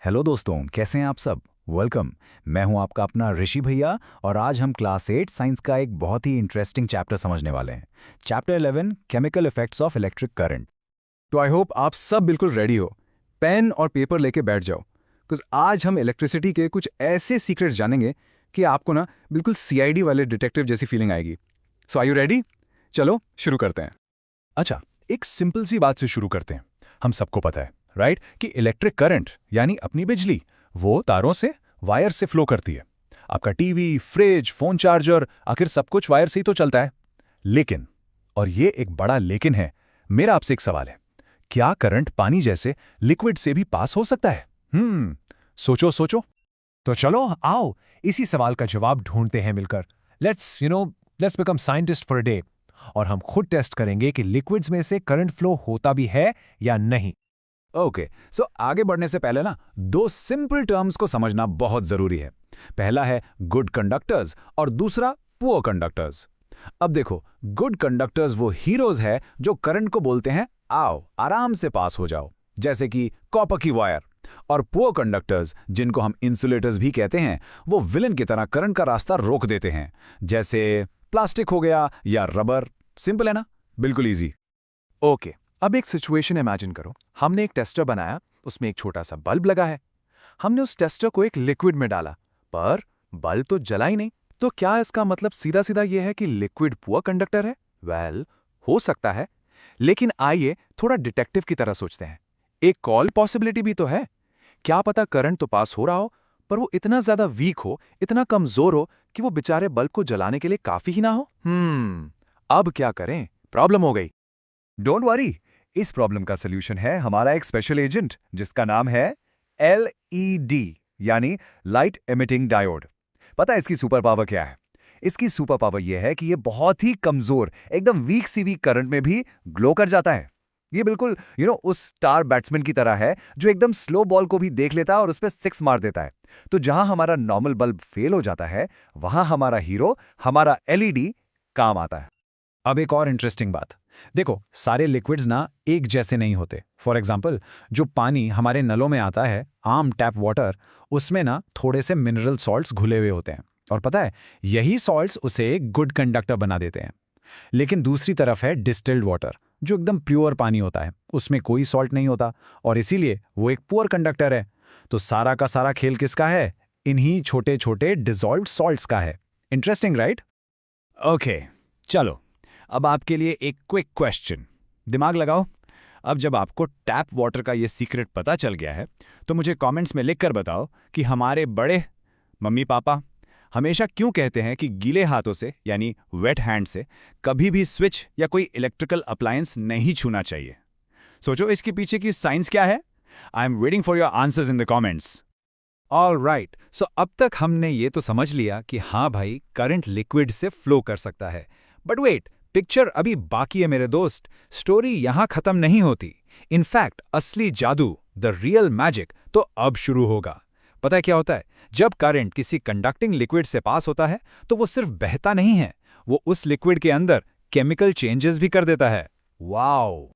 Hello दोस्तों, कैसे हैं आप सब। वेलकम। मैं हूं आपका अपना ऋषि भैया और आज हम क्लास 8 साइंस का एक बहुत ही इंटरेस्टिंग चैप्टर समझने वाले हैं। Chapter 11 chemical effects of electric current. तो आई होप आप सब बिल्कुल रेडी हो। पेन और पेपर लेके बैठ जाओ, बिकॉज आज हम इलेक्ट्रिसिटी के कुछ ऐसे सीक्रेट्स जानेंगे कि आपको ना बिल्कुल सीआईडी वाले डिटेक्टिव जैसी फीलिंग आएगी। सो आर यू रेडी? चलो शुरू करते हैं। अच्छा, एक सिंपल सी बात से शुरू करते हैं। हम सबको पता है राइट कि इलेक्ट्रिक करंट यानी अपनी बिजली वो तारों से वायर से फ्लो करती है। आपका टीवी, फ्रिज, फोन चार्जर, आखिर सब कुछ वायर से ही तो चलता है। लेकिन, और ये एक बड़ा लेकिन है, मेरा आपसे एक सवाल है, क्या करंट पानी जैसे लिक्विड से भी पास हो सकता है? सोचो सोचो। तो चलो आओ इसी सवाल का जवाब ढूंढते हैं मिलकर। Let's become scientist for a day. और हम खुद टेस्ट करेंगे कि लिक्विड्स में से करंट फ्लो होता भी है या नहीं। ओके, सो आगे बढ़ने से पहले ना दो सिंपल टर्म्स को समझना बहुत जरूरी है। पहला है गुड कंडक्टर्स और दूसरा पुअर कंडक्टर्स। अब देखो, गुड कंडक्टर्स वो हीरोज है जो करंट को बोलते हैं आओ आराम से पास हो जाओ, जैसे कि कॉपर की वायर। और पुअर कंडक्टर्स, जिनको हम इंसुलेटर्स भी कहते हैं, वो विलन की तरह करंट का रास्ता रोक देते हैं, जैसे प्लास्टिक हो गया या रबर। सिंपल है ना, बिल्कुल इजी। ओके, अब एक सिचुएशन इमेजिन करो। हमने एक टेस्टर बनाया, उसमें एक छोटा सा बल्ब लगा है। हमने उस टेस्टर को एक लिक्विड में डाला, पर बल्ब तो जला ही नहीं। तो क्या इसका मतलब सीधा सीधा यह है कि लिक्विड पुअर कंडक्टर है? वेल, हो सकता है। लेकिन आइए थोड़ा डिटेक्टिव की तरह सोचते हैं। एक कॉल पॉसिबिलिटी भी तो है। क्या पता करंट तो पास हो रहा हो, पर वो इतना ज्यादा वीक हो, इतना कमजोर हो कि वो बेचारे बल्ब को जलाने के लिए काफी ही ना हो। अब क्या करें? प्रॉब्लम हो गई। डोंट वरी, इस प्रॉब्लम का सलूशन है हमारा एक स्पेशल एजेंट जिसका नाम है एलईडी यानी लाइट एमिटिंग डायोड। पता है इसकी सुपर पावर क्या है? इसकी सुपर पावर यह है कि यह बहुत ही कमजोर, एकदम वीक सी वीक करंट में भी ग्लो कर जाता है। ये बिल्कुल उस स्टार बैट्समैन की तरह है जो एकदम स्लो बॉल को भी देख लेता है और उस पर सिक्स मार देता है। तो जहां हमारा नॉर्मल बल्ब फेल हो जाता है, वहां हमारा हीरो, हमारा एलईडी काम आता है। अब एक और इंटरेस्टिंग बात देखो, सारे लिक्विड्स ना एक जैसे नहीं होते। फॉर एग्जाम्पल, जो पानी हमारे नलों में आता है, आम टैप वाटर, उसमें ना थोड़े से मिनरल सॉल्ट्स घुले हुए होते हैं। और पता है, यही सॉल्ट्स उसे एक गुड कंडक्टर बना देते हैं। लेकिन दूसरी तरफ है डिस्टिल्ड वाटर, जो एकदम प्योर पानी होता है, उसमें कोई सॉल्ट नहीं होता और इसीलिए वो एक पुअर कंडक्टर है। तो सारा का सारा खेल किसका है? इन्हीं छोटे छोटे डिसॉल्व्ड सॉल्ट्स का है। Interesting right? ओके, चलो अब आपके लिए एक क्विक क्वेश्चन। दिमाग लगाओ। अब जब आपको टैप वाटर का ये सीक्रेट पता चल गया है, तो मुझे कमेंट्स में लिखकर बताओ कि हमारे बड़े मम्मी पापा हमेशा क्यों कहते हैं कि गीले हाथों से यानी वेट हैंड से कभी भी स्विच या कोई इलेक्ट्रिकल अप्लायंस नहीं छूना चाहिए। सोचो इसके पीछे की साइंस क्या है। I am waiting for your answers in the comments. All right, so अब तक हमने ये तो समझ लिया कि हाँ भाई, करंट लिक्विड से फ्लो कर सकता है। बट वेट, पिक्चर अभी बाकी है मेरे दोस्त। स्टोरी यहां खत्म नहीं होती। इनफैक्ट असली जादू, द रियल मैजिक, तो अब शुरू होगा। पता है क्या होता है? जब करंट किसी कंडक्टिंग लिक्विड से पास होता है, तो वो सिर्फ बहता नहीं है, वो उस लिक्विड के अंदर केमिकल चेंजेस भी कर देता है। वाओ!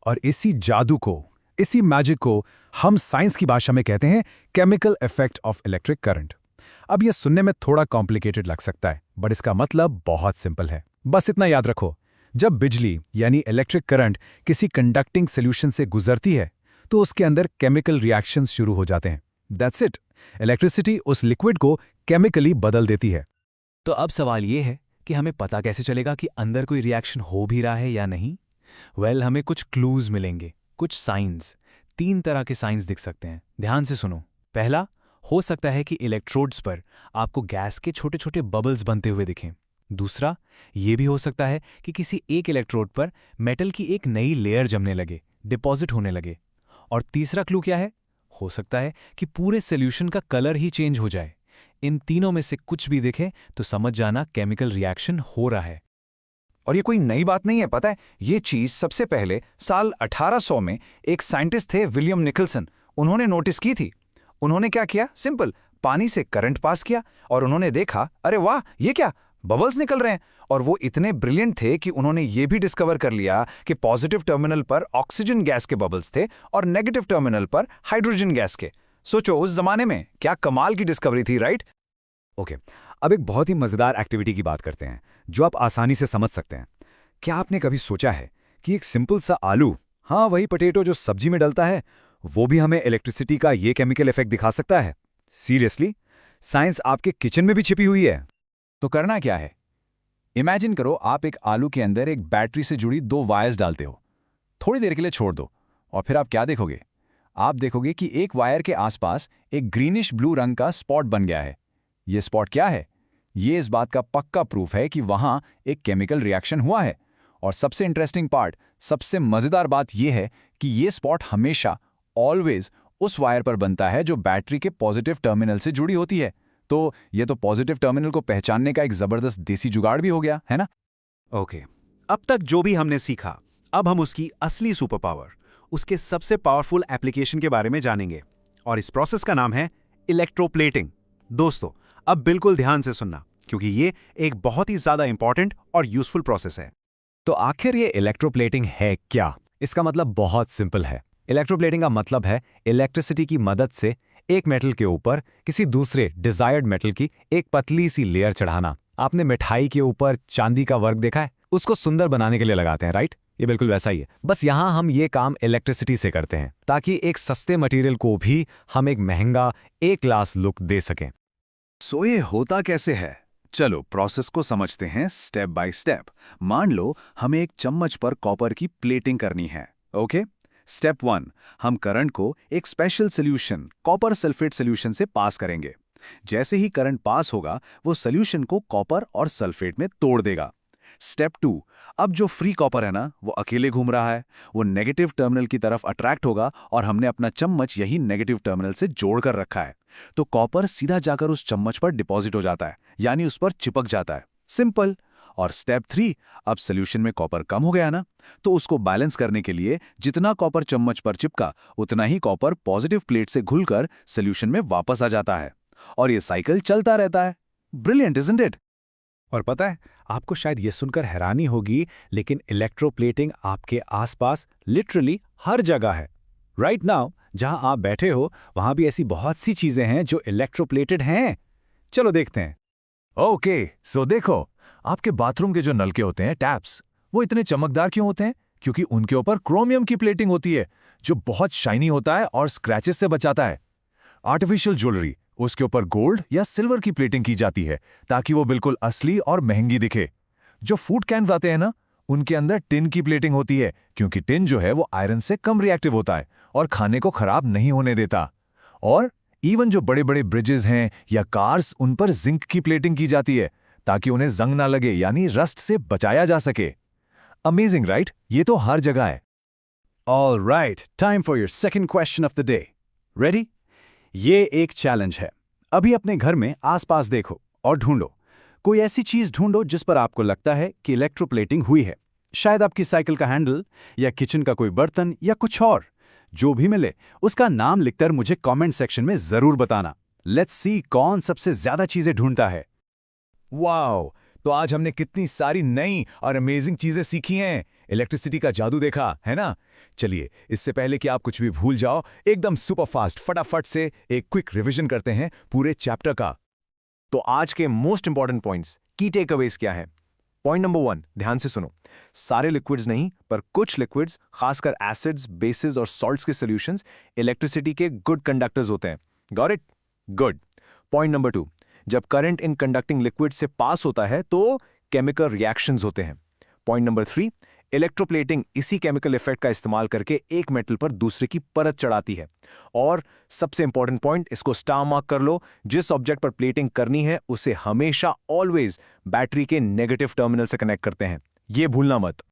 और इसी जादू को, इसी मैजिक को हम साइंस की भाषा में कहते हैं chemical effect of electric current. अब यह सुनने में थोड़ा कॉम्प्लिकेटेड लग सकता है, बट इसका मतलब बहुत सिंपल है। बस इतना याद रखो, जब बिजली यानी इलेक्ट्रिक करंट किसी कंडक्टिंग सॉल्यूशन से गुजरती है, तो उसके अंदर केमिकल रिएक्शंस शुरू हो जाते हैं। That's it. इलेक्ट्रिसिटी उस लिक्विड को केमिकली बदल देती है। तो अब सवाल ये है कि हमें पता कैसे चलेगा कि अंदर कोई रिएक्शन हो भी रहा है या नहीं? वेल, हमें कुछ क्लूज मिलेंगे, कुछ साइंस। 3 तरह के साइंस दिख सकते हैं, ध्यान से सुनो। पहला, हो सकता है कि इलेक्ट्रोड्स पर आपको गैस के छोटे छोटे बबल्स बनते हुए दिखें। दूसरा, ये भी हो सकता है कि किसी एक इलेक्ट्रोड पर मेटल की एक नई लेयर जमने लगे, डिपॉजिट होने लगे। और तीसरा क्लू क्या है? हो सकता है कि पूरे सॉल्यूशन का कलर ही चेंज हो जाए। इन तीनों में से कुछ भी दिखे तो समझ जाना केमिकल रिएक्शन हो रहा है। और ये कोई नई बात नहीं है, पता है, ये चीज सबसे पहले साल 1800 में एक साइंटिस्ट थे विलियम निकलसन, उन्होंने नोटिस की थी। उन्होंने क्या किया? सिंपल, पानी से करंट पास किया और उन्होंने देखा, अरे वाह, ये क्या, बबल्स निकल रहे हैं। और वो इतने ब्रिलियंट थे कि उन्होंने ये भी डिस्कवर कर लिया कि पॉजिटिव टर्मिनल पर ऑक्सीजन गैस के बबल्स थे और नेगेटिव टर्मिनल पर हाइड्रोजन गैस के। सोचो उस जमाने में क्या कमाल की डिस्कवरी थी, राइट? ओके, अब एक बहुत ही मज़ेदार एक्टिविटी की बात करते हैं जो आप आसानी से समझ सकते हैं। क्या आपने कभी सोचा है कि एक सिंपल सा आलू, हाँ वही पोटैटो जो सब्जी में डलता है, वो भी हमें इलेक्ट्रिसिटी का ये केमिकल इफेक्ट दिखा सकता है? सीरियसली, साइंस आपके किचन में भी छिपी हुई है। तो करना क्या है? इमेजिन करो आप एक आलू के अंदर एक बैटरी से जुड़ी 2 वायर्स डालते हो। थोड़ी देर के लिए छोड़ दो और फिर आप क्या देखोगे? आप देखोगे कि एक वायर के आसपास एक ग्रीनिश ब्लू रंग का स्पॉट बन गया है। ये स्पॉट क्या है? ये इस बात का पक्का प्रूफ है कि वहां एक केमिकल रिएक्शन हुआ है। और सबसे इंटरेस्टिंग पार्ट, सबसे मजेदार बात यह है कि ये स्पॉट हमेशा ऑलवेज उस वायर पर बनता है जो बैटरी के पॉजिटिव टर्मिनल से जुड़ी होती है। तो ये तो पॉजिटिव टर्मिनल को पहचानने का एक जबरदस्त देसी जुगाड़ भी हो गया, है ना? ओके, अब तक जो भी हमने सीखा, अब हम उसकी असली सुपर पावर, उसके सबसे पावरफुल एप्लीकेशन के बारे में जानेंगे। और इस प्रोसेस का नाम है इलेक्ट्रोप्लेटिंग। दोस्तों, अब बिल्कुल ध्यान से सुनना, क्योंकि ये एक बहुत ही ज्यादा इंपॉर्टेंट और यूजफुल प्रोसेस है। तो आखिर ये इलेक्ट्रोप्लेटिंग है क्या? इसका मतलब बहुत सिंपल है। इलेक्ट्रोप्लेटिंग का मतलब है इलेक्ट्रिसिटी की मदद से एक मेटल के ऊपर किसी दूसरे डिजायर्ड मेटल की एक पतली सी लेयर चढ़ाना। आपने मिठाई के ऊपर चांदी का वर्क देखा है? उसको सुंदर बनाने के लिए लगाते हैं, राइट? ये बिल्कुल वैसा ही है, बस यहां हम ये काम इलेक्ट्रिसिटी से करते हैं ताकि एक सस्ते मटेरियल को भी हम एक महंगा ए क्लास लुक दे सकें। सो ये होता कैसे है? चलो प्रोसेस को समझते हैं स्टेप बाय स्टेप। मान लो हमें एक चम्मच पर कॉपर की प्लेटिंग करनी है। ओके, स्टेप 1, हम करंट को एक special solution, copper sulphate solution से पास करेंगे। जैसे ही करंट पास होगा, वो सॉल्यूशन को कॉपर और सल्फेट में तोड़ देगा। स्टेप 2, अब जो फ्री कॉपर है ना, वो अकेले घूम रहा है, वो नेगेटिव टर्मिनल की तरफ अट्रैक्ट होगा और हमने अपना चम्मच यही नेगेटिव टर्मिनल से जोड़ कर रखा है। तो कॉपर सीधा जाकर उस चम्मच पर डिपॉजिट हो जाता है, यानी उस पर चिपक जाता है। सिंपल। और स्टेप 3, अब सॉल्यूशन में कॉपर कम हो गया ना, तो उसको बैलेंस करने के लिए जितना कॉपर चम्मच पर चिपका, उतना ही कॉपर पॉजिटिव प्लेट से घुलकर सॉल्यूशन में वापस आ जाता है। और ये साइकिल चलता रहता है। Brilliant, isn't it? और पता है, आपको शायद ये सुनकर हैरानी होगी, लेकिन इलेक्ट्रोप्लेटिंग आपके आसपास लिटरली हर जगह है। राइट नाउ जहां आप बैठे हो, वहां भी ऐसी बहुत सी चीजें हैं जो इलेक्ट्रोप्लेटेड हैं। चलो देखते हैं। ओके, सो देखो, आपके बाथरूम के जो नलके होते हैं, टैप्स, वो इतने चमकदार क्यों होते हैं? क्योंकि उनके ऊपर क्रोमियम की प्लेटिंग होती है, जो बहुत शाइनी होता है और स्क्रैचेस से बचाता है। आर्टिफिशियल ज्वेलरी, उसके ऊपर गोल्ड या सिल्वर की प्लेटिंग की जाती है ताकि वो बिल्कुल असली और महंगी दिखे। जो फूड कैन्स आते हैं ना, उनके अंदर टिन की प्लेटिंग होती है, क्योंकि टिन जो है वो आयरन से कम रिएक्टिव होता है और खाने को खराब नहीं होने देता। और इवन जो बड़े बड़े ब्रिजेस हैं या कार्स, उन पर जिंक की प्लेटिंग की जाती है ताकि उन्हें जंग ना लगे, यानी रस्ट से बचाया जा सके। Amazing, right? ये तो हर जगह है। All right, time for your second question of the day. Ready? ये एक चैलेंज है। अभी अपने घर में आसपास देखो और ढूंढो। कोई ऐसी चीज ढूंढो जिस पर आपको लगता है कि इलेक्ट्रोप्लेटिंग हुई है। शायद आपकी साइकिल का हैंडल या किचन का कोई बर्तन या कुछ और। जो भी मिले उसका नाम लिखकर मुझे कमेंट सेक्शन में जरूर बताना। लेट्स सी कौन सबसे ज्यादा चीजें ढूंढता है। वाओ, तो आज हमने कितनी सारी नई और अमेजिंग चीजें सीखी हैं। इलेक्ट्रिसिटी का जादू देखा, है ना? चलिए, इससे पहले कि आप कुछ भी भूल जाओ, एकदम सुपर फास्ट फटाफट से एक क्विक रिवीजन करते हैं पूरे चैप्टर का। तो आज के मोस्ट इंपॉर्टेंट पॉइंट्स, की टेकअवेज क्या है? पॉइंट नंबर 1, ध्यान से सुनो। सारे लिक्विड्स नहीं, पर कुछ लिक्विड्स, खासकर एसिड्स, बेसिस और सॉल्ट्स के सॉल्यूशंस इलेक्ट्रिसिटी के गुड कंडक्टर्स होते हैं। Got it? Good. Point number 2, जब करंट इन कंडक्टिंग लिक्विड से पास होता है तो केमिकल रिएक्शंस होते हैं। पॉइंट नंबर 3, इलेक्ट्रोप्लेटिंग इसी केमिकल इफेक्ट का इस्तेमाल करके एक मेटल पर दूसरे की परत चढ़ाती है। और सबसे इंपॉर्टेंट पॉइंट, इसको स्टार मार्क कर लो, जिस ऑब्जेक्ट पर प्लेटिंग करनी है उसे हमेशा ऑलवेज बैटरी के नेगेटिव टर्मिनल से कनेक्ट करते हैं। ये भूलना मत।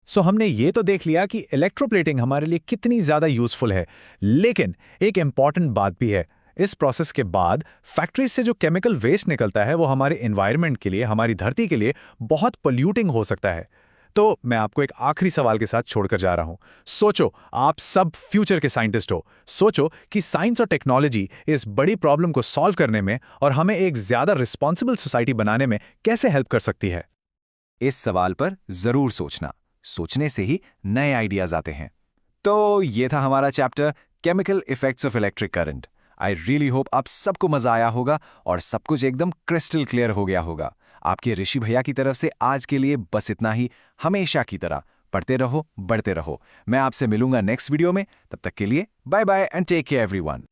सो हमने ये तो देख लिया कि इलेक्ट्रोप्लेटिंग हमारे लिए कितनी ज्यादा यूजफुल है, लेकिन एक इंपॉर्टेंट बात भी है। इस प्रोसेस के बाद फैक्ट्रीज से जो केमिकल वेस्ट निकलता है वो हमारे एनवायरनमेंट के लिए, हमारी धरती के लिए बहुत पोल्यूटिंग हो सकता है। तो मैं आपको एक आखिरी सवाल के साथ छोड़कर जा रहा हूं। सोचो, आप सब फ्यूचर के साइंटिस्ट हो। सोचो कि साइंस और टेक्नोलॉजी इस बड़ी प्रॉब्लम को सॉल्व करने में और हमें एक ज्यादा रिस्पॉन्सिबल सोसाइटी बनाने में कैसे हेल्प कर सकती है। इस सवाल पर जरूर सोचना। सोचने से ही नए आइडियाज आते हैं। तो ये था हमारा chapter chemical effects of electric current. I really hope आप सबको मजा आया होगा और सब कुछ एकदम क्रिस्टल क्लियर हो गया होगा। आपके ऋषि भैया की तरफ से आज के लिए बस इतना ही। हमेशा की तरह पढ़ते रहो, बढ़ते रहो। मैं आपसे मिलूंगा नेक्स्ट वीडियो में। तब तक के लिए bye bye and take care everyone.